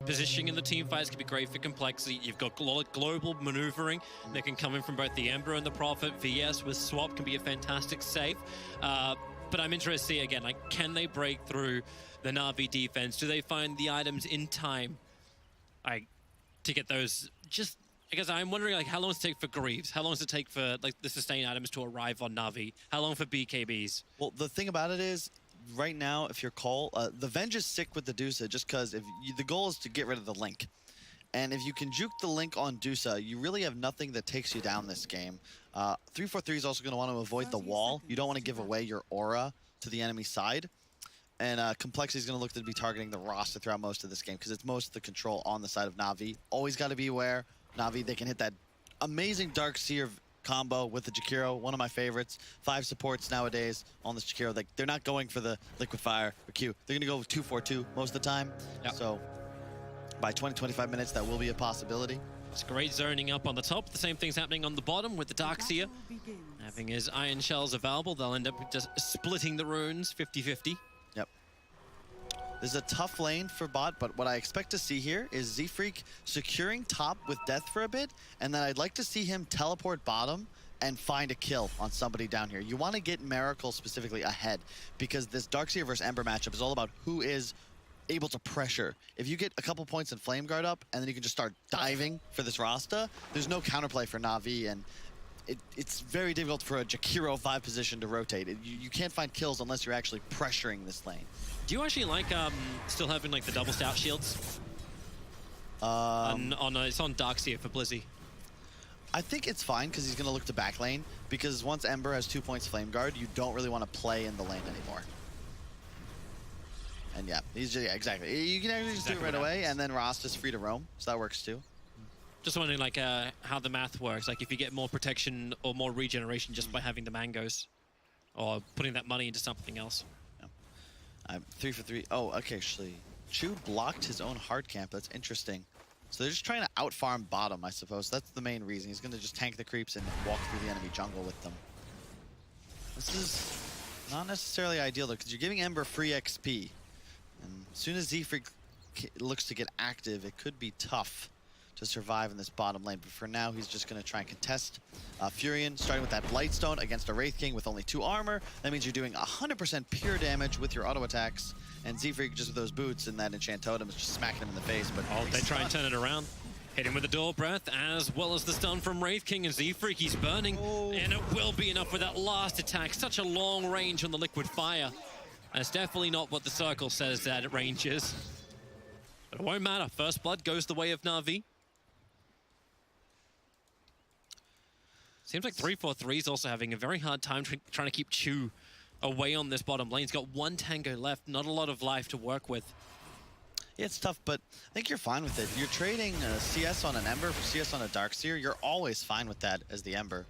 positioning in the team fights can be great for complexity. You've got global maneuvering that can come in from both the Ember and the Prophet. VS with swap can be a fantastic save. But I'm interested to see again, like, can they break through the Na'Vi defense? Do they find the items in time, like, to get those? Just because I'm wondering, like, how long does it take for Greaves? How long does it take for like the sustain items to arrive on Na'Vi? How long for BKBs? Well, the thing about it is, right now, if you're Cole, the Venge is sick with the Dusa just because if the goal is to get rid of the Link. And if you can juke the Link on Dusa, you really have nothing that takes you down this game. 343 is also going to want to avoid the wall. You don't want to give away your aura to the enemy side. And Complexity is going to look to be targeting the roster throughout most of this game because it's most of the control on the side of Na'Vi. Always got to be aware. Na'Vi, they can hit that amazing Dark Seer combo with the Jakiro, one of my favorites. 5 supports nowadays on this Jakiro. Like, they're not going for the Liquid Fire or Q. They're going to go with 2-4-2 most of the time. Yep. So by 20-25 minutes, that will be a possibility. It's great zoning up on the top. The same thing's happening on the bottom with the Darkseer. Having his Iron Shells available, they'll end up just splitting the runes 50-50. Yep. This is a tough lane for bot, but what I expect to see here is Z-Freak securing top with Death for a bit, and then I'd like to see him teleport bottom and find a kill on somebody down here. You want to get Miracle specifically ahead, because this Darkseer versus Ember matchup is all about who is able to pressure. If you get a couple points in Flame Guard up, and then you can just start diving for this Rasta, there's no counterplay for Na'Vi, and it's very difficult for a Jakiro 5 position to rotate. You can't find kills unless you're actually pressuring this lane. Do you actually like still having like the double stout shields? It's on Darkseer for Blizzy. I think it's fine because he's going to look to back lane, because once Ember has 2 points Flame Guard, you don't really want to play in the lane anymore. And yeah, exactly. You can actually just do it right away, and then Rasta's free to roam, so that works too. Just wondering, like, how the math works. Like, if you get more protection or more regeneration just by having the mangoes, or putting that money into something else. Yeah. 3 for 3. Oh, okay, actually, Chu blocked his own hard camp. That's interesting. So they're just trying to out-farm bottom, I suppose. That's the main reason. He's going to just tank the creeps and walk through the enemy jungle with them. This is not necessarily ideal, though, because you're giving Ember free XP. And as soon as Z-Freak looks to get active, it could be tough to survive in this bottom lane. But for now, he's just going to try and contest Furion, starting with that Blightstone against a Wraith King with only 2 armor. That means you're doing 100% pure damage with your auto attacks. And Z-Freak, just with those boots and that Enchant Totem, is just smacking him in the face. But they try and turn it around. Hit him with the Door Breath, as well as the stun from Wraith King, and Z-Freak, he's burning. And it will be enough with that last attack. Such a long range on the Liquid Fire. That's definitely not what the circle says that range is. But it won't matter. First blood goes the way of Na'Vi. Seems like 343 is also having a very hard time trying to keep Chu away on this bottom lane. He's got 1 tango left, not a lot of life to work with. Yeah, it's tough, but I think you're fine with it. You're trading CS on an Ember for CS on a Darkseer. You're always fine with that as the Ember.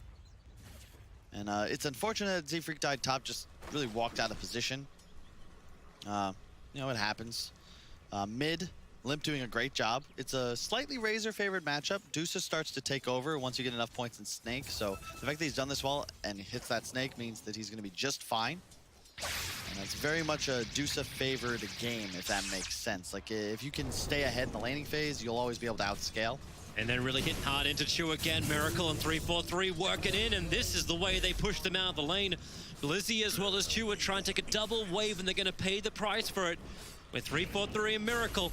And it's unfortunate that Z-Freak died top, just really walked out of position. You know, it happens. Mid, Limp doing a great job. It's a slightly Razor-favored matchup. Dusa starts to take over once you get enough points in Snake, so the fact that he's done this well and hits that Snake means that he's going to be just fine. And that's very much a Dusa-favored game, if that makes sense. Like, if you can stay ahead in the laning phase, you'll always be able to outscale. And then really hitting hard into Chu again. Miracle and 343 working in, and this is the way they push them out of the lane. Blizzy as well as Chu are trying to take a double wave, and they're going to pay the price for it. With 343 and Miracle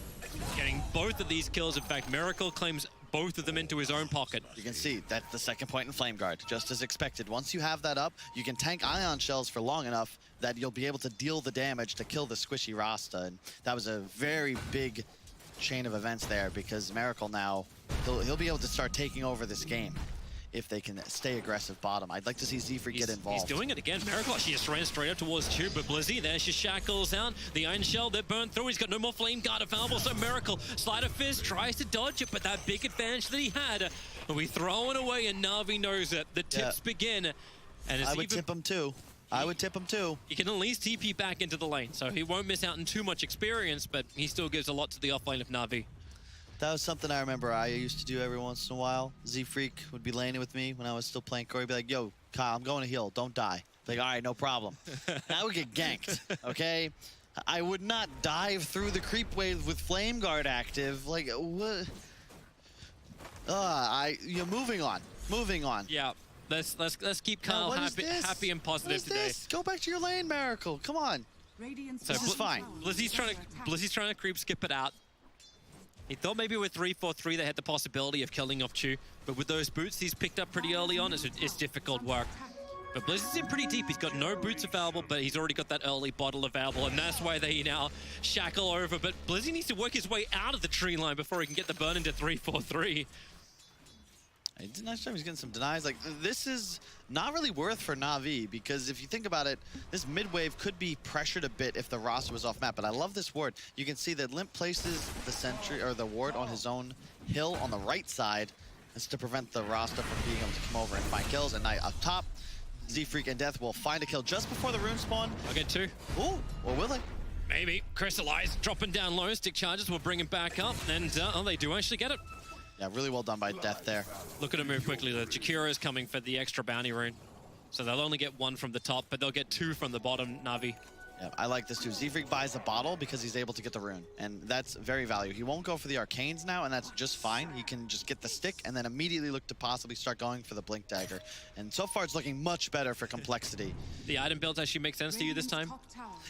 getting both of these kills. In fact, Miracle claims both of them into his own pocket. You can see that's the second point in Flame Guard, just as expected. Once you have that up, you can tank Ion Shells for long enough that you'll be able to deal the damage to kill the squishy Rasta. And that was a very big chain of events there, because Miracle now, he'll be able to start taking over this game if they can stay aggressive bottom. I'd like to see Z-Freak get involved. He's doing it again. Miracle actually just ran straight up towards Chu, but Blizzy, there she shackles out. The Iron Shell, they're burned through. He's got no more Flame Guard available, so Miracle, Sleight of Fist, tries to dodge it, but that big advantage that he had, we throw it away, and Na'Vi knows it. The tips begin. And I would tip him too. I would tip him too. He can at least TP back into the lane, so he won't miss out on too much experience, but he still gives a lot to the offlane of Na'Vi. That was something I remember I used to do every once in a while. Z-Freak would be laning with me when I was still playing Corey. He'd be like, yo, Kyle, I'm going to heal. Don't die. Like, all right, no problem. I would get ganked, okay? I would not dive through the creep wave with Flame Guard active. Like, what? Moving on. Moving on. Yeah, let's keep Kyle happy and positive today. This? Go back to your lane, Miracle. Come on. So this is fine. Blizzy's trying to creep skip it out. He thought maybe with 3-4-3 they had the possibility of killing off Chu, but with those boots he's picked up pretty early on, it's difficult work. But Blizzy's in pretty deep. He's got no boots available, but he's already got that early bottle available, and that's why they now shackle over. But Blizzy needs to work his way out of the tree line before he can get the burn into 3-4-3. Nice time he's getting some denies. Like, this is not really worth for NaVi, because if you think about it, this mid wave could be pressured a bit if the roster was off map. But I love this ward. You can see that Limp places the sentry or the ward on his own hill on the right side. That's to prevent the roster from being able to come over and find kills. And up top, Z-Freak and Death will find a kill just before the rune spawn. I'll get 2. Ooh, or will they? Maybe. Crystallize, dropping down low. Stick charges will bring him back up. And they do actually get it. Yeah, really well done by Death there. Look at him move quickly. The Jakiro is coming for the extra bounty rune. So they'll only get 1 from the top, but they'll get 2 from the bottom, NaVi. Yeah, I like this too. Z-Freak buys a bottle because he's able to get the rune, and that's very valuable. He won't go for the arcanes now, and that's just fine. He can just get the stick and then immediately look to possibly start going for the blink dagger. And so far, it's looking much better for complexity. The item builds actually make sense to you this time?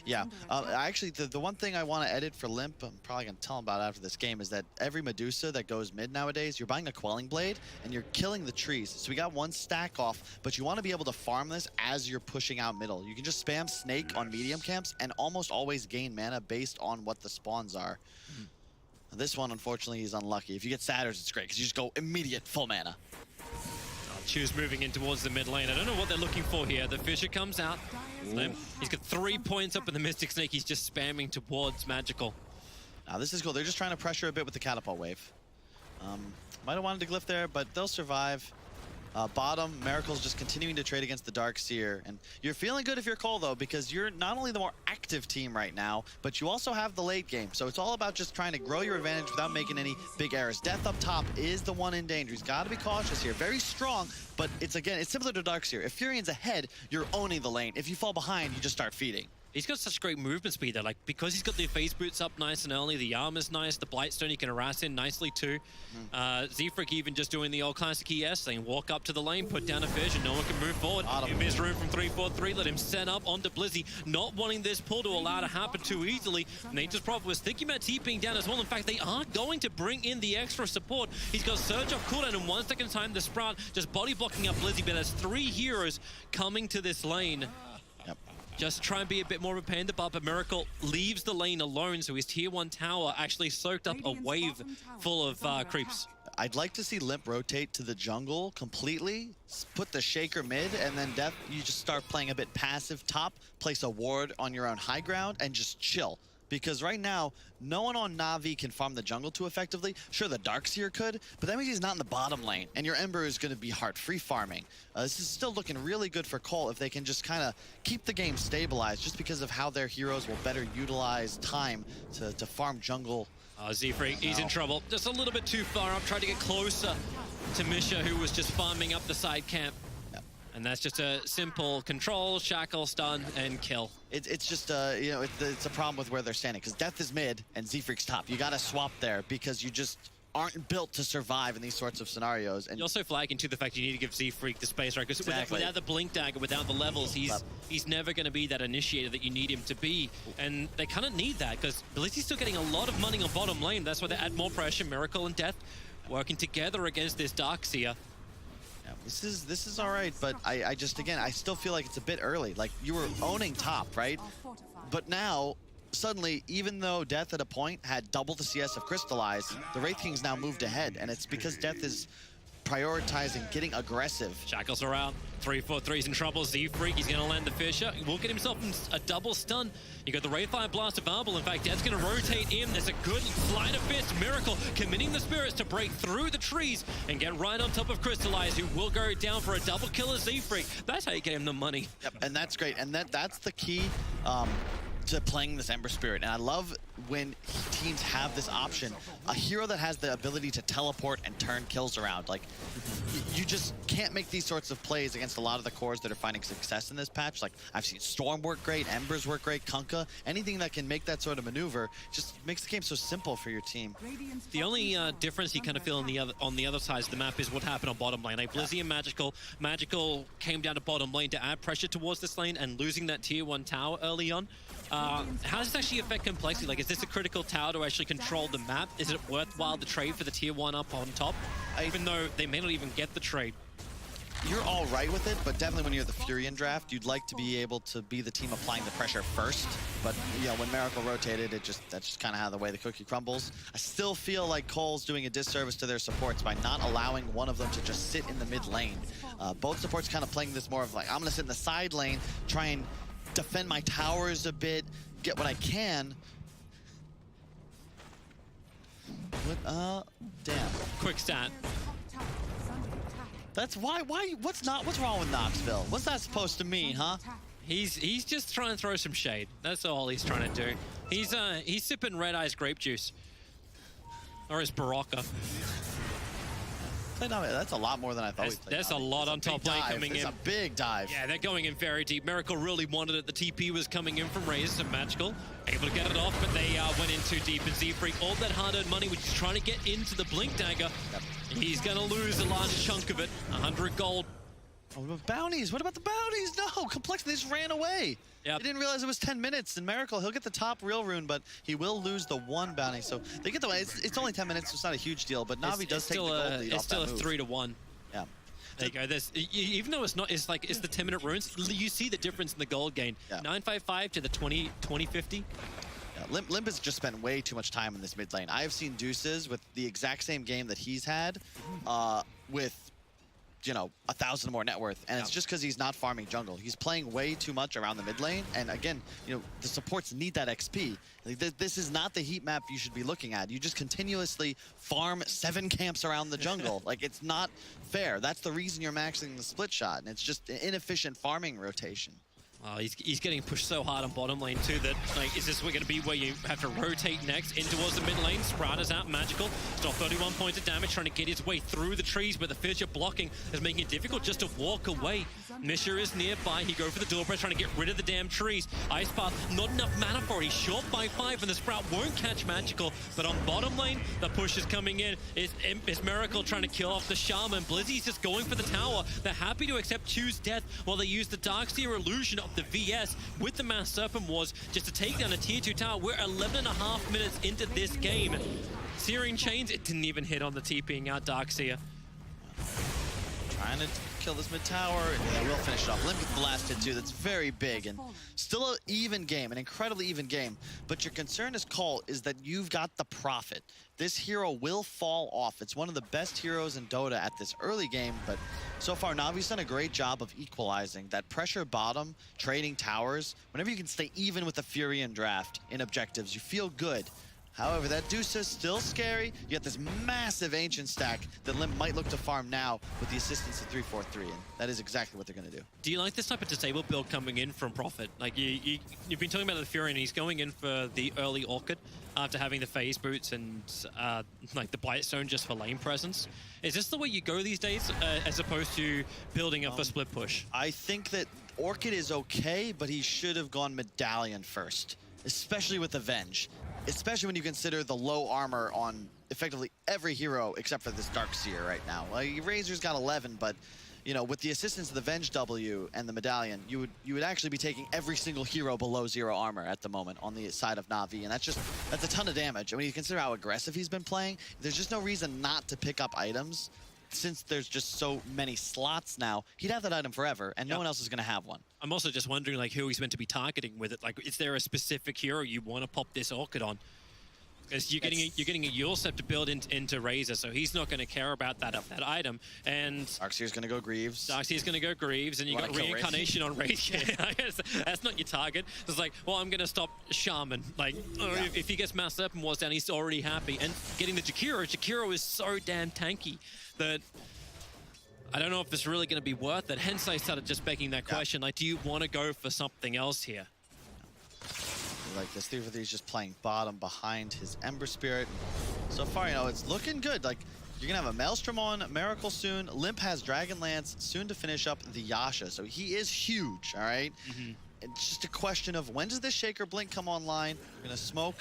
Yeah. Actually, the one thing I want to edit for Limp, I'm probably going to tell him about after this game, is that every Medusa that goes mid nowadays, you're buying a Quelling Blade, and you're killing the trees. So we got 1 stack off, but you want to be able to farm this as you're pushing out middle. You can just spam Snake on medium camps and almost always gain mana based on what the spawns are. This one, unfortunately, is unlucky. If you get Satyrs, it's great, because you just go immediate full mana. Chu's moving in towards the mid lane. I don't know what they're looking for here. The Fissure comes out. Limp. He's got 3 points up in the Mystic Snake. He's just spamming towards Magical. Now, this is cool. They're just trying to pressure a bit with the Catapult Wave. Might have wanted to glyph there, but they'll survive. Bottom, Miracle's just continuing to trade against the Darkseer. And you're feeling good if you're Cole, though, because you're not only the more active team right now, but you also have the late game. So it's all about just trying to grow your advantage without making any big errors. Death up top is the one in danger. He's got to be cautious here. Very strong, but it's similar to Darkseer. If Furian's ahead, you're owning the lane. If you fall behind, you just start feeding. He's got such great movement speed though, like because he's got the phase boots up nice and early, the armor's nice, the Blightstone he can harass in nicely too. Z-Freak even just doing the old classic ES thing, walk up to the lane, put down a fish, and no one can move forward. Give him his room from 3-4-3, let him set up onto Blizzy, not wanting this pull to allow to happen too easily. Nature's Prophet was thinking about TPing down as well. In fact, they are going to bring in the extra support. He's got Surge off cooldown in 1 second time, the Sprout just body blocking up Blizzy, but there's 3 heroes coming to this lane. Just try and be a bit more of a pain in the butt, but Miracle leaves the lane alone, so his tier 1 tower actually soaked up a wave full of creeps. I'd like to see Limp rotate to the jungle completely, put the Shaker mid, and then Death, you just start playing a bit passive top, place a ward on your own high ground, and just chill. Because right now, no one on NaVi can farm the jungle too effectively. Sure, the Darkseer could, but that means he's not in the bottom lane, and your Ember is going to be hard free farming. This is still looking really good for Cole if they can just kind of keep the game stabilized, just because of how their heroes will better utilize time to farm jungle. Z-Freak, he's in trouble. Just a little bit too far up, tried to get closer to Misha, who was just farming up the side camp. And that's just a simple control, shackle, stun, and kill. It's just, it's a problem with where they're standing, because Death is mid and Z-Freak's top. You got to swap there because you just aren't built to survive in these sorts of scenarios. And you're also flagging to the fact you need to give Z-Freak the space, right? Because without the blink dagger, without the levels, he's never going to be that initiator that you need him to be. And they kind of need that because Blizzy's still getting a lot of money on bottom lane. That's why they add more pressure. Miracle and Death working together against this Darkseer. This is all right, but I still feel like it's a bit early. Like, you were owning top, right? But now, suddenly, even though Death at a point had double the CS of Crystallize, the Wraith King's now moved ahead, and it's because Death is prioritizing getting aggressive. Shackles around, 3-4-3's in trouble. Z-Freak, he's gonna land the Fissure. He will get himself a double stun. You got the Wraithfire Blast available. In fact, Death's gonna rotate in. There's a good Sleight of Fist. Miracle committing the spirits to break through the trees and get right on top of Crystallize, who will go down for a double kill of Z-Freak. That's how you get him the money. Yep, and that's great. And that's the key to playing this Ember Spirit. And I love when teams have this option. A hero that has the ability to teleport and turn kills around. Like, you just can't make these sorts of plays against a lot of the cores that are finding success in this patch. Like, I've seen Storm work great, Embers work great, Kunkka. Anything that can make that sort of maneuver just makes the game so simple for your team. The only difference you kind of feel on the other side of the map is what happened on bottom lane. Like Blizzy and Magical came down to bottom lane to add pressure towards this lane, and losing that tier 1 tower early on. How does this actually affect complexity? Like, is this a critical tower to actually control the map? Is it worthwhile to trade for the tier 1 up on top? Even though they may not even get the trade. You're all right with it, but definitely when you're the Furion draft, you'd like to be able to be the team applying the pressure first. But yeah, when Miracle rotated, that's just kind of how the way the cookie crumbles. I still feel like Cole's doing a disservice to their supports by not allowing one of them to just sit in the mid lane. Both supports kind of playing this more of like, I'm gonna sit in the side lane, try and defend my towers a bit, get what I can. What, damn. Quick stat. That's why, what's wrong with Knoxville? What's that supposed to mean, huh? He's just trying to throw some shade. That's all he's trying to do. He's sipping Red Eye's grape juice. Or his Barocca. That's a lot more than I thought we'd play. That's a lot on top lane coming in. It's a big dive. Yeah, they're going in very deep. Miracle really wanted it. The TP was coming in from Razor and Magical. Able to get it off, but they went in too deep. And Z-Freak, all that hard-earned money, which is trying to get into the Blink Dagger. Yep. He's going to lose a large chunk of it. 100 gold. Oh, what about bounties? What about the bounties? No, Complexity just ran away. Yep. They didn't realize it was 10 minutes. And Miracle, he'll get the top real rune, but he will lose the 1 bounty. So they get the way. It's only 10 minutes, so it's not a huge deal. But NaVi does take the gold lead. It's still a 3-1. Yeah. There you go. Even though it's the 10-minute runes, you see the difference in the gold gain. Yeah. 955 to the 2050. Yeah, Limp has just spent way too much time in this mid lane. I have seen Deuces with the exact same game that he's had with, 1,000 more net worth, and it's just because he's not farming jungle. He's playing way too much around the mid lane, and again, the supports need that XP. Like, this is not the heat map you should be looking at. You just continuously farm 7 camps around the jungle. Like, it's not fair. That's the reason you're maxing the split shot, and it's just an inefficient farming rotation. He's getting pushed so hard on bottom lane too that, like, is this going to be where you have to rotate next in towards the mid lane? Sprout is out, Magical. Still 31 points of damage, trying to get his way through the trees, but the Fissure blocking is making it difficult just to walk away. Misha is nearby. He goes for the door press, trying to get rid of the damn trees. Ice Path, not enough mana for it. He's short by 5, and the Sprout won't catch Magical. But on bottom lane, the push is coming in. It's Miracle trying to kill off the Shaman. Blizzy's just going for the tower. They're happy to accept Chu's death while they use the Darkseer illusion of the VS with the Mass Serpent Wars just to take down a tier 2 tower. We're 11.5 minutes into this game. Searing Chains, it didn't even hit on the TPing out Darkseer. Trying to kill this mid tower. Yeah, we'll finish it off. Limp with the last hit too. That's very big and still an even game, an incredibly even game. But your concern as Cole is that you've got the Prophet. This hero will fall off. It's one of the best heroes in Dota at this early game, but so far NaVi's done a great job of equalizing that pressure bottom, trading towers. Whenever you can stay even with the Furion draft in objectives, you feel good. However, that Deuce is still scary. You get this massive Ancient stack that Limp might look to farm now with the assistance of 343, and that is exactly what they're going to do. Do you like this type of disable build coming in from Prophet? Like, you've been talking about the Fury, and he's going in for the early Orchid after having the phase boots and like the Blight Stone just for lane presence. Is this the way you go these days, as opposed to building up a split push? I think that Orchid is okay, but he should have gone Medallion first, especially with Avenge. Especially when you consider the low armor on effectively every hero except for this Darkseer right now. Like, Razor's got 11, but with the assistance of the Venge W and the Medallion, you would actually be taking every single hero below 0 armor at the moment on the side of NaVi, and that's a ton of damage. I mean, you consider how aggressive he's been playing. There's just no reason not to pick up items. Since there's just so many slots now, he'd have that item forever, and no one else is going to have one. I'm also just wondering, like, who he's meant to be targeting with it. Like, is there a specific hero you want to pop this Orchid on? Because you're getting a Yule Scepter build into Razor, so he's not going to care about that item. And Darkseer's going to go Greaves. Darkseer's going to go Greaves, and you got Reincarnation on Razor. I guess that's not your target. It's like, well, I'm going to stop Shaman. Like, if he gets Mass Serpent Wars down, he's already happy. And getting the Jakiro is so damn tanky that I don't know if it's really going to be worth it. Hence, I started just begging that question. Like, do you want to go for something else here? Like this 3 for 3 is just playing bottom behind his Ember Spirit. So far, you know, it's looking good. Like you're gonna have a Maelstrom on Miracle soon. Limp has Dragonlance soon to finish up the Yasha. So he is huge, all right? It's just a question of when does this Shaker Blink come online? We're gonna smoke.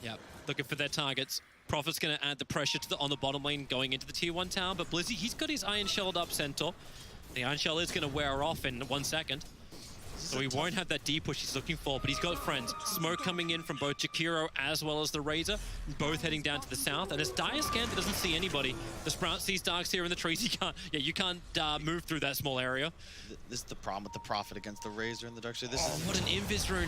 Yep, looking for their targets. Prophet's gonna add the pressure to on the bottom lane going into the tier 1 tower, but Blizzy, he's got his Iron Shelled up Centaur. The Iron Shell is gonna wear off in 1 second. So he won't have that deep push he's looking for, but he's got friends. Smoke coming in from both Jakiro as well as the Razor, both heading down to the south. And as Dire scans, he doesn't see anybody. The Sprout sees Darkseer in the trees. You can't move through that small area. This is the problem with the Prophet against the Razor and the Darkseer. What an invis rune.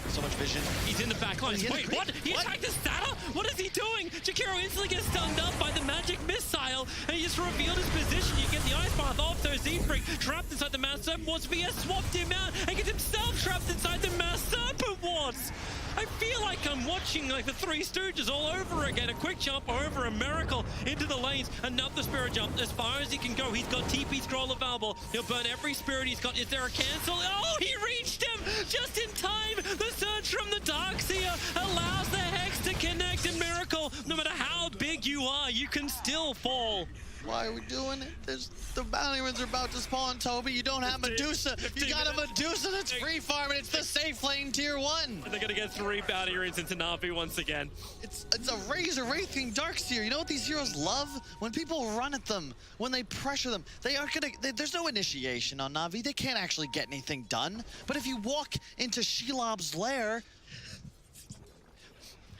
So much vision. He's in the back line. Wait, what? He attacked the Statter? What is he doing? Jakiro instantly gets stunned up by the magic missile, and he just revealed his position. You get the Ice Path off, so Z-Freak trapped inside the Mass Serpent Wards. VS swapped him out and gets himself trapped inside the Mass Serpent Wards. I feel like I'm watching like the Three Stooges all over again. A quick jump over a Miracle into the lanes. Another Spirit jump as far as he can go. He's got TP scroll available. He'll burn every Spirit he's got. Is there a cancel? Oh, he reached him just in time. The surge from the Darkseer allows the Hex to connect, and Miracle, no matter how big you are, you can still fall. Why are we doing it? The bounty runes are about to spawn, Toby. You don't have Medusa. You got a Medusa that's free farming. It's the safe lane tier 1. They're gonna get 3 bounty runes into NaVi once again. It's a Razor Wraith King Darkseer. You know what these heroes love? When people run at them, when they pressure them, they aren't gonna. There's no initiation on NaVi. They can't actually get anything done. But if you walk into Shelob's lair.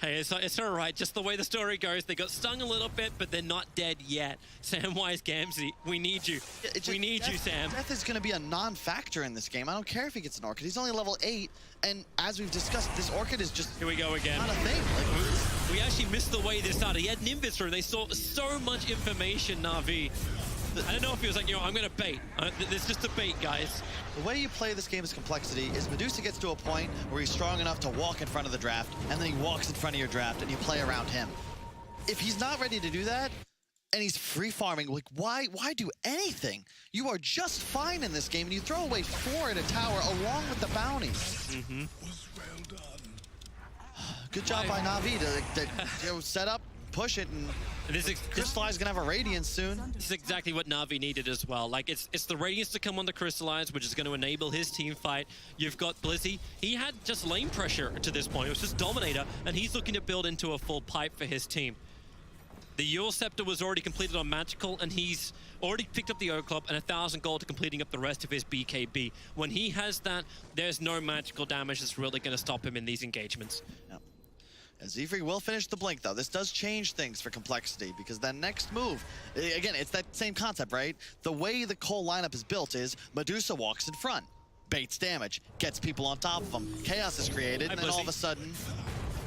Hey, it's all right. Just the way the story goes, they got stung a little bit, but they're not dead yet. Samwise Gamgee, we need you. We need you, Sam. Death is going to be a non-factor in this game. I don't care if he gets an Orchid. He's only level 8, and as we've discussed, this Orchid is just here we go again. Not a thing. Like, we actually missed the way this started. He had an invis rune. They saw so much information, NaVi. I don't know if he was like, you know, I'm going to bait. It's just a bait, guys. The way you play this game's complexity is Medusa gets to a point where he's strong enough to walk in front of the draft, and then he walks in front of your draft, and you play around him. If he's not ready to do that, and he's free farming, like, why do anything? You are just fine in this game, and you throw away 4 at a tower along with the bounties. Good job by NaVi to set up, push it, and Crystallize gonna have a Radiance soon. This is exactly what NaVi needed as well. Like, it's the Radiance to come on the Crystallize, which is going to enable his team fight. You've got Blizzy. He had just lane pressure to this point. It was just Dominator, and he's looking to build into a full pipe for his team. The Eul Scepter was already completed on Magical, and he's already picked up the O Club and 1,000 gold to completing up the rest of his BKB. When he has that, there's no magical damage that's really going to stop him in these engagements. Yep. And Z-Freak will finish the blink, though. This does change things for complexity, because that next move, again, it's that same concept, right? The way the Cole lineup is built is Medusa walks in front, baits damage, gets people on top of them, chaos is created, and then all of a sudden...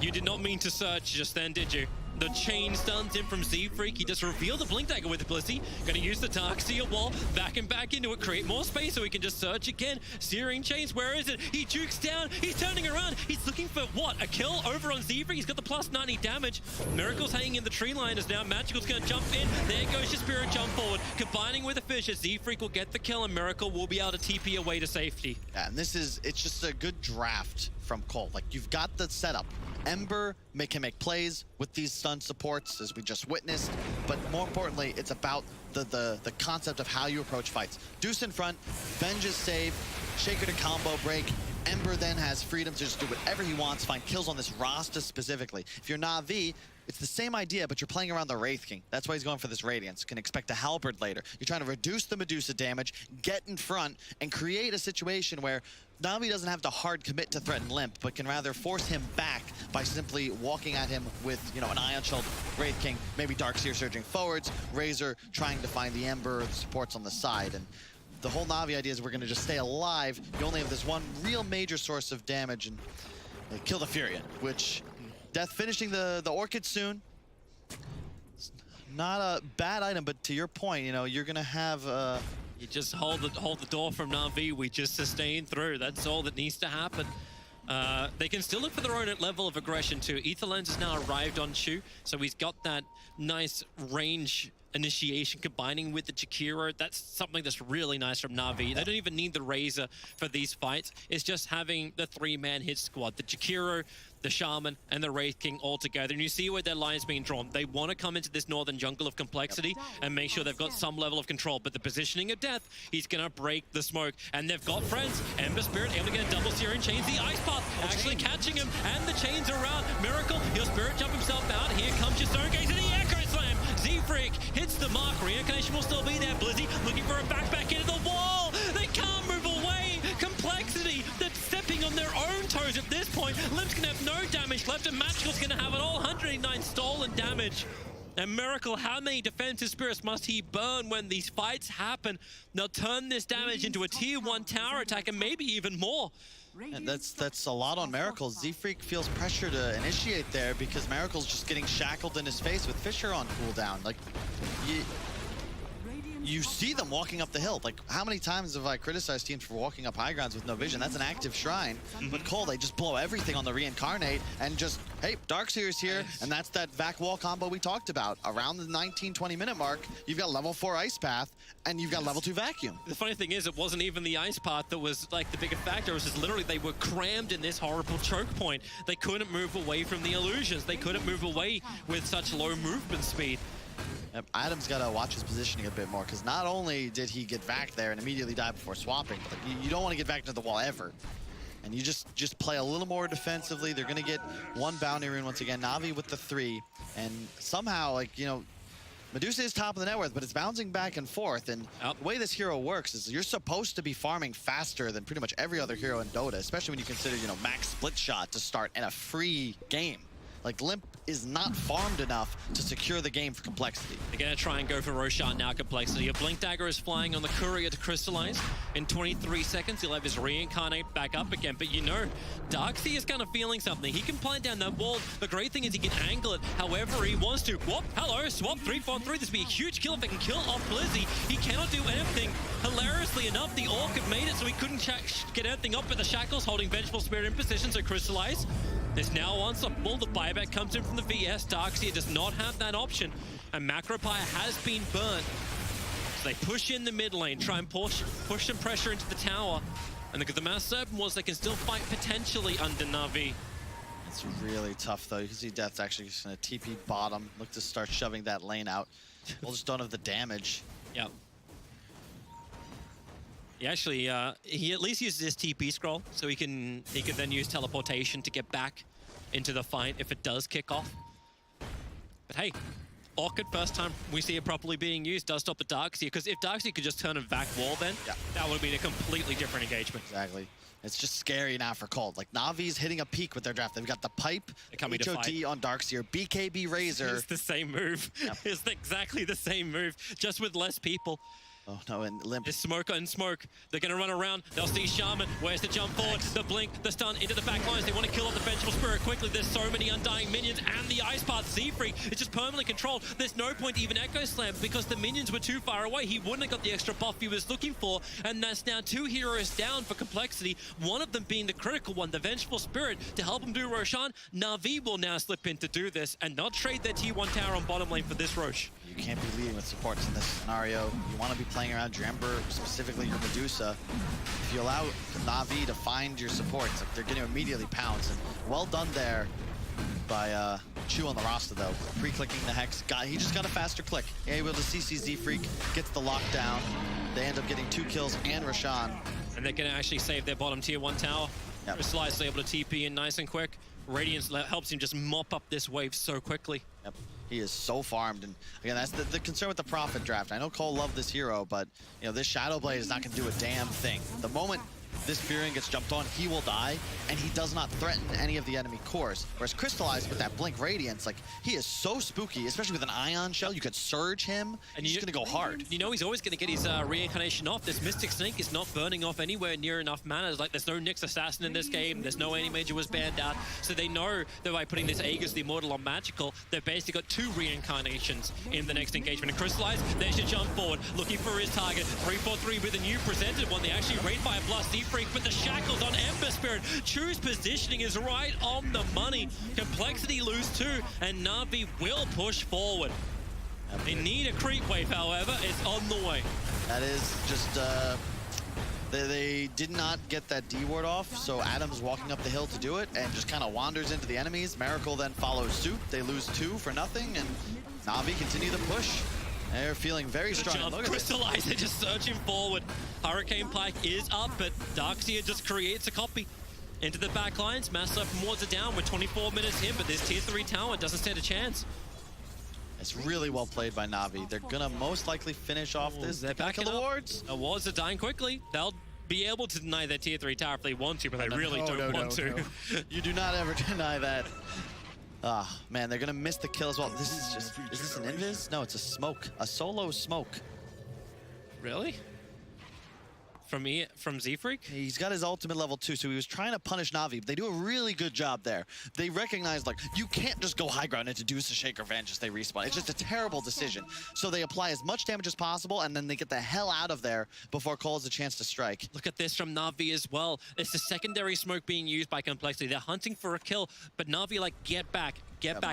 You did not mean to search just then, did you? The chain stuns in from Z-Freak. He just revealed the Blink Dagger with the Blizzy. Gonna use the Darkseer wall, back and back into it, create more space so he can just search again. Searing Chains, where is it? He jukes down, he's turning around. He's looking for what? A kill over on Z-Freak. He's got the plus 90 damage. Miracle's hanging in the tree line as now Magical's gonna jump in. There goes your Spirit jump forward. Combining with a Fissure, Z-Freak will get the kill and Miracle will be able to TP away to safety. Yeah, and it's just a good draft from Cole. Like, you've got the setup. Ember can make plays with these stun supports, as we just witnessed, but more importantly, it's about the concept of how you approach fights. Deuce in front, Venge's save, Shaker to combo break. Ember then has freedom to just do whatever he wants, find kills on this Rasta specifically. If you're NaVi, it's the same idea, but you're playing around the Wraith King. That's why he's going for this Radiance. You can expect a Halberd later. You're trying to reduce the Medusa damage, get in front, and create a situation where NaVi doesn't have to hard commit to threaten Limp, but can rather force him back by simply walking at him with, you know, an Ion Shelled Wraith King, maybe Darkseer surging forwards, Razor trying to find the Ember or the supports on the side. And the whole NaVi idea is we're going to just stay alive. You only have this one real major source of damage, and kill the Furion, which... Death finishing the Orchid soon. It's not a bad item, but to your point, you know, you're gonna have you just hold the door from NaVi. We just sustain through. That's all that needs to happen. They can still look for their own level of aggression too. Aetherlens has now arrived on Shu, so he's got that nice range initiation combining with the Jakiro, that's something that's really nice from NaVi. They don't even need the Razor for these fights. It's just having the 3-man hit squad, the Jakiro, the Shaman, and the Wraith King all together. And you see where their line's being drawn. They want to come into this northern jungle of complexity and make sure they've got some level of control. But the positioning of Death, he's going to break the smoke. And they've got friends. Ember Spirit able to get a double Syrian chains. The Ice Path actually catching him. And the chains around. Miracle, he'll Spirit jump himself out. Here comes your Stone Gaze and the Echo Slam. Z-Freak hits the mark. Reincarnation will still be there. Blizzy looking for a back into the wall. They can't move away. Complexity, they're stepping on their own toes at this point. Limp's gonna have no damage left, and Magical's gonna have it all. 189 stolen damage. And Miracle, how many defensive spirits must he burn when these fights happen? They'll turn this damage into a tier 1 tower attack and maybe even more. And that's a lot on Miracle. Z-Freak feels pressure to initiate there because Miracle's just getting shackled in his face with Fissure on cooldown. Like, you see them walking up the hill. Like, how many times have I criticized teams for walking up high grounds with no vision? That's an active shrine. But Cole, they just blow everything on the Reincarnate and just, hey, Darkseer's here. And that's that vac wall combo we talked about. Around the 19-20 minute mark, you've got level 4 Ice Path and you've got level 2 Vacuum. The funny thing is, it wasn't even the Ice Path that was like the bigger factor. It was just literally they were crammed in this horrible choke point. They couldn't move away from the illusions. They couldn't move away with such low movement speed. Yep, Adam's got to watch his positioning a bit more because not only did he get back there and immediately die before swapping, but like, you don't want to get back into the wall ever. And you just play a little more defensively. They're going to get 1 bounty rune once again. NaVi with the 3. And somehow, like, you know, Medusa is top of the net worth, but it's bouncing back and forth. And the way this hero works is you're supposed to be farming faster than pretty much every other hero in Dota, especially when you consider, you know, max split shot to start in a free game. Like, Limp is not farmed enough to secure the game for Complexity. They're going to try and go for Roshan now, Complexity. A Blink Dagger is flying on the Courier to crystallize. In 23 seconds, he'll have his Reincarnate back up again. But you know, Darkseer is kind of feeling something. He can plant down that wall. The great thing is he can angle it however he wants to. Whoop, hello, swap 3-4-3. This would be a huge kill if they can kill off Blizzy. He cannot do anything. Hilariously enough, the Orc had made it so he couldn't get anything up with the Shackles, holding Vengeful Spirit in position, so crystallize. There's now unstoppable. The buyback comes in from the VS. Darkseer does not have that option. And Macropire has been burnt. So they push in the mid lane, try and push some pressure into the tower. And the Mass Serpent was they can still fight potentially under NaVi. It's really tough though. You can see Death's actually just gonna TP bottom, look to start shoving that lane out. We'll just don't have the damage. Yep. He actually, he at least uses his TP scroll, so he can then use teleportation to get back into the fight if it does kick off. But hey, Orchid, first time we see it properly being used, does stop the Darkseer, because if Darkseer could just turn and vac wall then, that would have been a completely different engagement. Exactly. It's just scary now for Cold. Like, Navi's hitting a peak with their draft. They've got the Pipe, HOD on Darkseer, BKB Razor. It's the same move. Yep. It's exactly the same move, just with less people. Oh no, and Limp. It's smoke and smoke. They're going to run around. They'll see Shaman. Where's the jump forward? The blink, the stun into the back lines. They want to kill off the Vengeful Spirit quickly. There's so many Undying minions and the Ice Path. Z-Freak, it's just permanently controlled. There's no point to even Echo Slam because the minions were too far away. He wouldn't have got the extra buff he was looking for. And that's now 2 heroes down for Complexity. One of them being the critical one, the Vengeful Spirit, to help him do Roshan. NaVi will now slip in to do this and not trade their T1 tower on bottom lane for this Rosh. You can't be leading with supports in this scenario. You want to be playing around your Ember, specifically your Medusa. If you allow NaVi to find your supports, like they're getting immediately pounced. And well done there by Chu on the roster though. Pre-clicking the Hex. He just got a faster click. Able to CC Z-Freak, gets the lockdown. They end up getting 2 kills and Roshan. And they're going to actually save their bottom tier 1 tower. Yep. Crystallize is able to TP in nice and quick. Radiance helps him just mop up this wave so quickly. Yep. He is so farmed, and again, that's the concern with the Prophet draft. I know Cole loved this hero, but you know this Shadowblade is not going to do a damn thing. The moment this Furion gets jumped on, he will die, and he does not threaten any of the enemy cores. Whereas Crystallized with that Blink Radiance, like, he is so spooky, especially with an Ion Shell. You could surge him, and he's just going to go hard. You know he's always going to get his Reincarnation off. This Mystic Snake is not burning off anywhere near enough mana. Like, there's no Nyx Assassin in this game. There's no Any-Major was banned out. So they know that by putting this Aegis the Immortal on Magical, they've basically got 2 Reincarnations in the next engagement. And Crystallized, there's your jump forward, looking for his target. 3-4-3 with a new presented one. They actually raid by a Blast Z-Freak, but the Shackles on Ember Spirit. Chu's positioning is right on the money. Complexity lose 2, and NaVi will push forward. They need a creep wave, however. It's on the way. That is just, they did not get that D ward off, so Adam's walking up the hill to do it and just kind of wanders into the enemies. Miracle then follows suit. They lose 2 for nothing, and NaVi continue the push. They're feeling very strong. Look at Crystallize, they're just surging forward. Hurricane Pike is up, but Darkseer just creates a copy. Into the back lines, Master wards it down with 24 minutes in, but this tier 3 tower doesn't stand a chance. It's really well played by NaVi. They're gonna most likely finish off this. They're backing the wards. The wards are dying quickly. They'll be able to deny their tier 3 tower if they want to, but they really don't want to. You do not ever deny that. Ah, man, they're gonna miss the kill as well. This is just, is this an invis? No, it's a smoke, a solo smoke. Really? From Z-Freak? He's got his ultimate level 2, so he was trying to punish NaVi, but they do a really good job there. They recognize, like, you can't just go high ground into Deuce, Shake, or Venge as they respawn. It's just a terrible decision. So they apply as much damage as possible, and then they get the hell out of there before Cole has a chance to strike. Look at this from NaVi as well. It's the secondary smoke being used by Complexity. They're hunting for a kill, but NaVi, like, get back,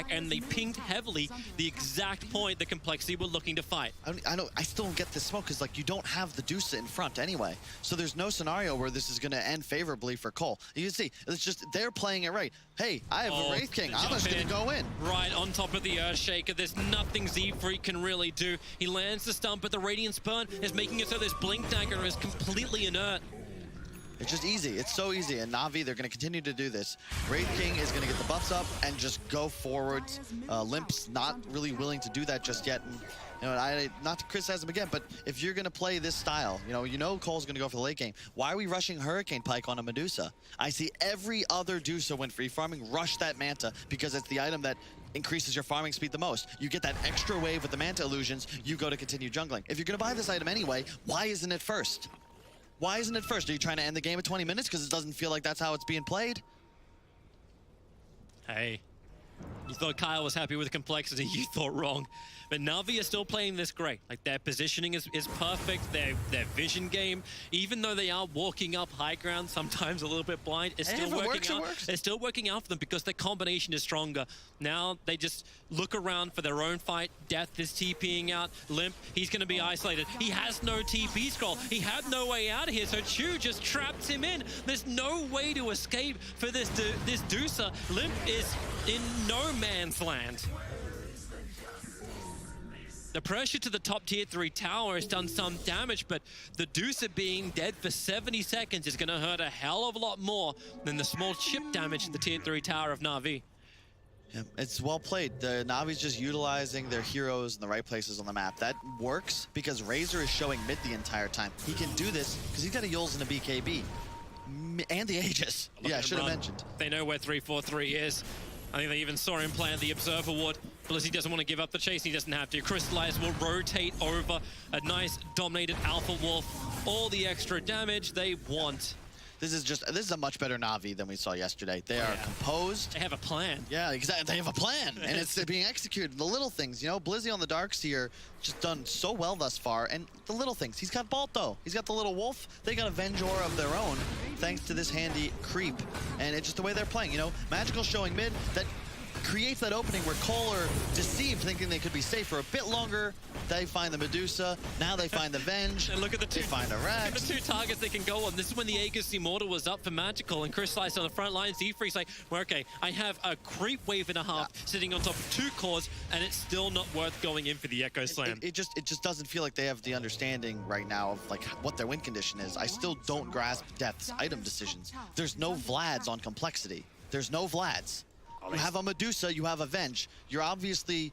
and they pinged heavily the exact point that Complexity were looking to fight. I know, I still don't get this smoke, because, like, you don't have the Deuce in front anyway. So there's no scenario where this is going to end favorably for Cole. You can see, it's just, they're playing it right. Hey, I have a Wraith King. I'm just going to go in. Right on top of the Earthshaker. There's nothing Z-Freak can really do. He lands the stun, but the Radiance Burn is making it so this Blink Dagger is completely inert. It's just easy. It's so easy. And NaVi, they're going to continue to do this. Wraith King is going to get the buffs up and just go forwards. Limp's not really willing to do that just yet. And, you know, not to criticize him again, but if you're going to play this style, you know Cole's going to go for the late game. Why are we rushing Hurricane Pike on a Medusa? I see every other Dusa when free farming rush that Manta because it's the item that increases your farming speed the most. You get that extra wave with the Manta illusions, you go to continue jungling. If you're going to buy this item anyway, why isn't it first? Why isn't it first? Are you trying to end the game at 20 minutes because it doesn't feel like that's how it's being played? Hey, you thought Kyle was happy with Complexity, you thought wrong. But NaVi are still playing this great. Like, their positioning is perfect, their vision game, even though they are walking up high ground, sometimes a little bit blind, it's still working out. It's still working out for them because their combination is stronger. Now they just look around for their own fight. Death is TPing out. Limp, he's going to be isolated. He has no TP scroll. He had no way out of here, so Chu just traps him in. There's no way to escape for this Dusa. Limp is in no man's land. The pressure to the top tier 3 tower has done some damage, but the Deucer being dead for 70 seconds is going to hurt a hell of a lot more than the small chip damage to the tier 3 tower of NaVi. Yeah, it's well played. The NaVi's just utilizing their heroes in the right places on the map. That works because Razor is showing mid the entire time. He can do this because he's got a Yules and a BKB. And the Aegis. Yeah, I should have mentioned. They know where 343 is. I think they even saw him plant the Observer Ward. Blizzy doesn't want to give up the chase. He doesn't have to. Crystallize will rotate over a nice dominated Alpha Wolf. All the extra damage they want. This is a much better NaVi than we saw yesterday. They are composed. They have a plan. Yeah, exactly. They have a plan, and it's being executed. The little things, you know, Blizzy on the Darkseer just done so well thus far, and the little things. He's got Balto. He's got the little wolf. They got a Vengeur of their own, thanks to this handy creep, and it's just the way they're playing. You know, Magical showing mid that creates that opening where Cole are deceived, thinking they could be safe for a bit longer. They find the Medusa. Now they find the Venge. And look at the two. They find a Rex. The 2 targets they can go on. This is when the Aegis Immortal was up for Magical, and Crystallize on the front line. Z-Freak's like, well, okay, I have a creep wave and a half sitting on top of 2 cores, and it's still not worth going in for the Echo Slam. It just doesn't feel like they have the understanding right now of like what their win condition is. I still don't grasp Death's item decisions. There's no Vlads on Complexity. There's no Vlads. You have a Medusa, you have a Venge. You're obviously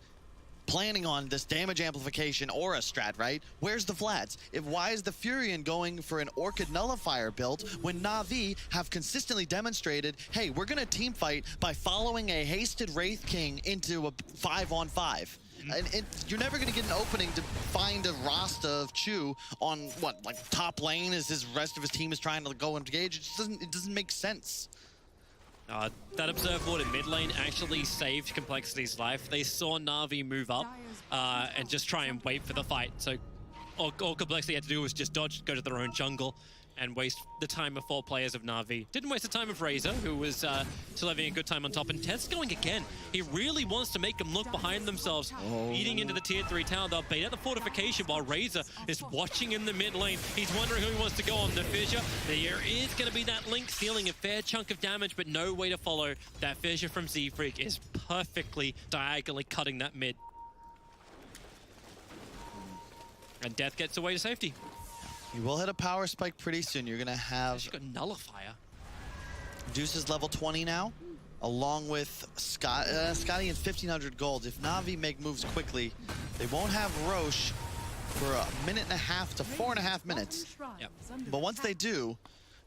planning on this damage amplification aura strat, right? Where's the Vlads? Why is the Furion going for an Orchid Nullifier build when NaVi have consistently demonstrated, hey, we're gonna team fight by following a hasted Wraith King into a 5-on-5. And you're never going to get an opening to find a Rasta of Chu on, what, like top lane as his rest of his team is trying to go engage. It doesn't make sense. That Observer Ward in mid lane actually saved Complexity's life. They saw NaVi move up and just try and wait for the fight. So all Complexity had to do was just dodge, go to their own jungle. and waste the time of 4 players of NaVi. Didn't waste the time of Razor, who was still having a good time on top. And Ted's going again. He really wants to make them look behind themselves. Eating into the tier 3 tower. They'll bait out the fortification while Razor is watching in the mid lane. He's wondering who he wants to go on. The fissure. There is going to be that Link stealing a fair chunk of damage, but no way to follow. That fissure from Z-Freak is perfectly diagonally cutting that mid. And Death gets away to safety. You will hit a power spike pretty soon. You're going to have... She's got Nullifier. Deuce is level 20 now, along with Scotty and 1,500 gold. If NaVi make moves quickly, they won't have Roche for 1.5 to 4.5 minutes. Yep. But once they do,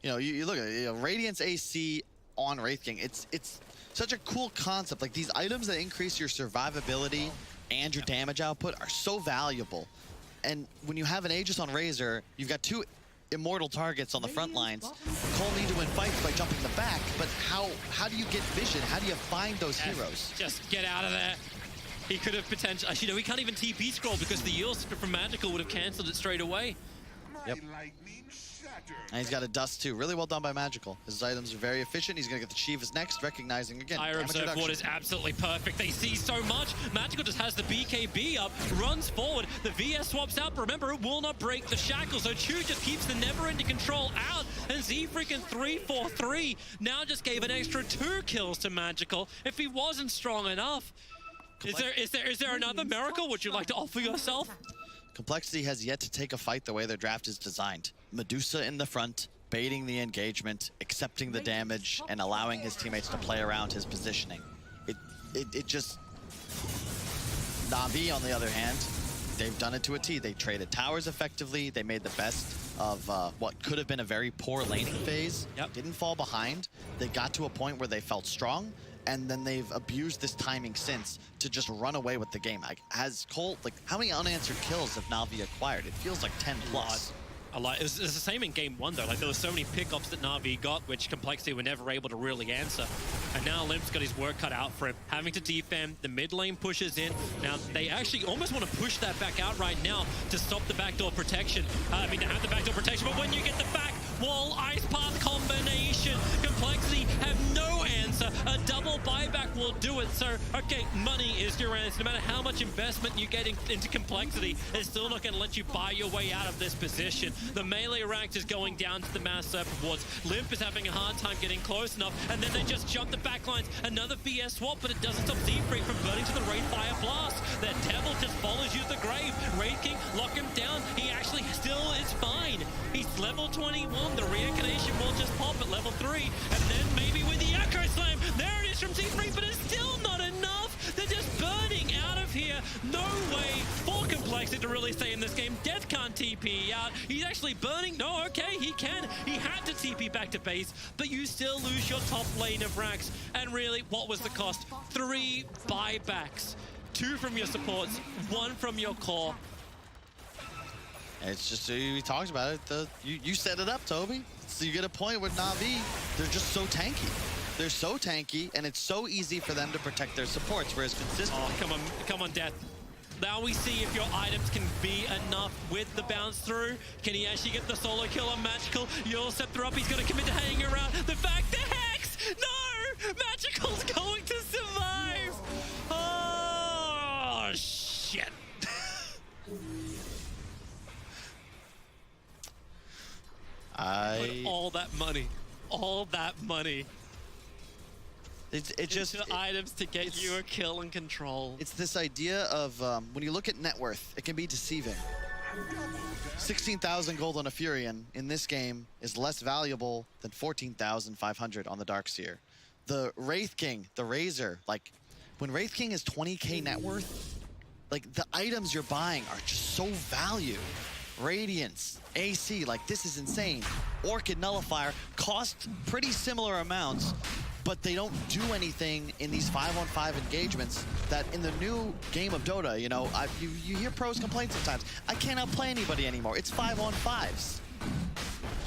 you know, you look at it, Radiance AC on Wraith King. It's such a cool concept. Like, these items that increase your survivability and your damage output are so valuable. And when you have an Aegis on Razor, you've got 2 immortal targets on the front lines. Cole need to win fights by jumping the back, but how do you get vision? How do you find those heroes? Just get out of there. He could have potentially... Actually, no, he can't even TP scroll because the yield from Magical would have cancelled it straight away. Yep. And he's got a dust too. Really well done by Magical. His items are very efficient. He's going to get the Chivas next, recognizing again. Fire Observe Ward is absolutely perfect. They see so much. Magical just has the BKB up, runs forward. The VS swaps out, but remember, it will not break the shackles. So Chu just keeps the never-ending control out. And Z freaking 3-4-3 now just gave an extra 2 kills to Magical. If he wasn't strong enough. Is there another miracle? Would you like to offer yourself? Complexity has yet to take a fight the way their draft is designed. Medusa in the front, baiting the engagement, accepting the damage, and allowing his teammates to play around his positioning. It just... NaVi, on the other hand, they've done it to a T. They traded towers effectively. They made the best of what could have been a very poor laning phase. Yep. Didn't fall behind. They got to a point where they felt strong, and then they've abused this timing since to just run away with the game. Like, has Cole, like, how many unanswered kills have NaVi acquired? It feels like 10 plus. A lot. It was the same in game 1 though. Like, there were so many pickups that NaVi got, which Complexity were never able to really answer. And now Limp's got his work cut out for him, having to defend. The mid lane pushes in. Now they actually almost want to push that back out right now to stop the backdoor protection. I mean, to have the backdoor protection, but when you get the back wall ice path combination, Complexity have no answer. A double buyback will do it. So, okay, money is your answer. No matter how much investment you get into Complexity, it's still not going to let you buy your way out of this position. The melee rank is going down to the Mass Serpent wards. Limp is having a hard time getting close enough, and then they just jump the back lines. Another VS swap, but it doesn't stop Z-Freak from burning to the Wraith Fire Blast. That Devil just follows you to the grave. Wraith King, lock him down. He actually still is fine. He's level 21. The reincarnation will just pop at level 3, and then maybe with the Echo Slam, there it is from Z-Freak, but it's still not enough. They're just burning out of here. No way for Complexity to really stay in this game. Death can't TP out. He's actually burning. No, okay, he can. He had to TP back to base, but you still lose your top lane of racks. And really, what was the cost? 3 buybacks. 2 from your supports, 1 from your core. It's just, we talked about it. You set it up, Toby. So you get a point with NaVi. They're just so tanky. They're so tanky, and it's so easy for them to protect their supports, whereas consistent. Oh, come on, Death. Now we see if your items can be enough with the bounce through. Can he actually get the solo kill on Magical? You'll Scepter up, he's going to commit to hanging around. The back to Hex! No! Magical's going to survive! Oh, shit. Put all that money. It just items to get you a kill and control. It's this idea of when you look at net worth, it can be deceiving. 16,000 gold on a Furion in this game is less valuable than 14,500 on the Darkseer. The Wraith King, the Razor, like when Wraith King is 20k net worth, like the items you're buying are just so valued. Radiance, AC, like this is insane. Orchid Nullifier cost pretty similar amounts, but they don't do anything in these 5-on-5 engagements that in the new game of Dota, you know, you hear pros complain sometimes. I can't outplay anybody anymore. It's 5-on-5s.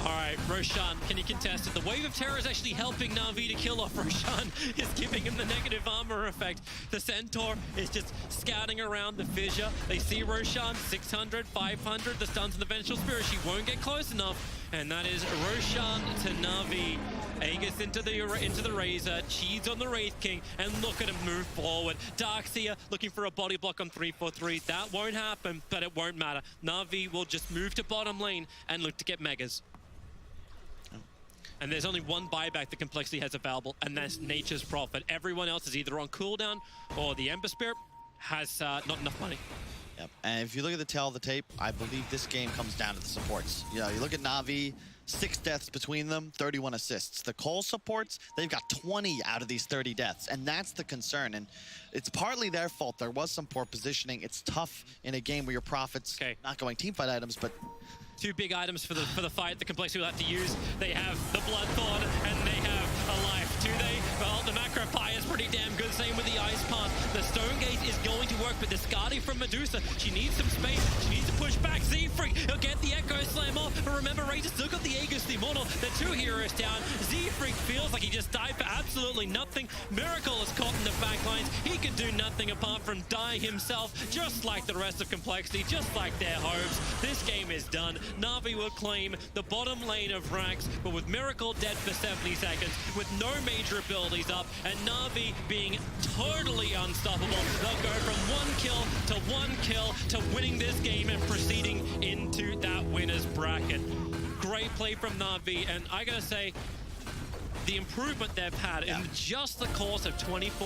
All right, Roshan, can you contest it? The Wave of Terror is actually helping NaVi to kill off Roshan. Is giving him the negative armor effect. The Centaur is just scouting around the fissure. They see Roshan, 600, 500. The stuns in the Vengeful Spirit. She won't get close enough. And that is Roshan to NaVi. Aegis into the Razor, Cheese on the Wraith King, and look at him move forward. Darkseer looking for a body block on 343. That won't happen, but it won't matter. NaVi will just move to bottom lane and look to get megas. And there's only one buyback that Complexity has available, and that's Nature's Prophet. Everyone else is either on cooldown or the Ember Spirit has not enough money. Yep. And if you look at the tail of the tape, I believe this game comes down to the supports. You know, you look at NaVi, 6 deaths between them, 31 assists. The Cole supports, they've got 20 out of these 30 deaths, and that's the concern. And it's partly their fault. There was some poor positioning. It's tough in a game where your Prophet's not going teamfight items, but 2 big items for the fight the Complexity will have to use. They have the Blood Thorn and they have a life. Do they? Well, the Macro Pie is pretty damn good. Same with the Ice Path. The Stone Gate is going to work, but the Skadi from Medusa, she needs some space. She needs to push back. Z-Freak, he'll get the Echo Slam off. But remember, Razor still got the Aegis, the Immortal. The 2 heroes down. Z-Freak feels like he just died for absolutely nothing. Miracle is caught in the back lines. He can do nothing apart from die himself, just like the rest of Complexity, just like their hopes. This game is done. NaVi will claim the bottom lane of ranks, but with Miracle dead for 70 seconds, with no major abilities up, and NaVi being totally unstoppable, they'll go from 1 kill to 1 kill to winning this game and proceeding into that winner's bracket. Great play from NaVi, and I gotta say, the improvement they've had in just the course of 24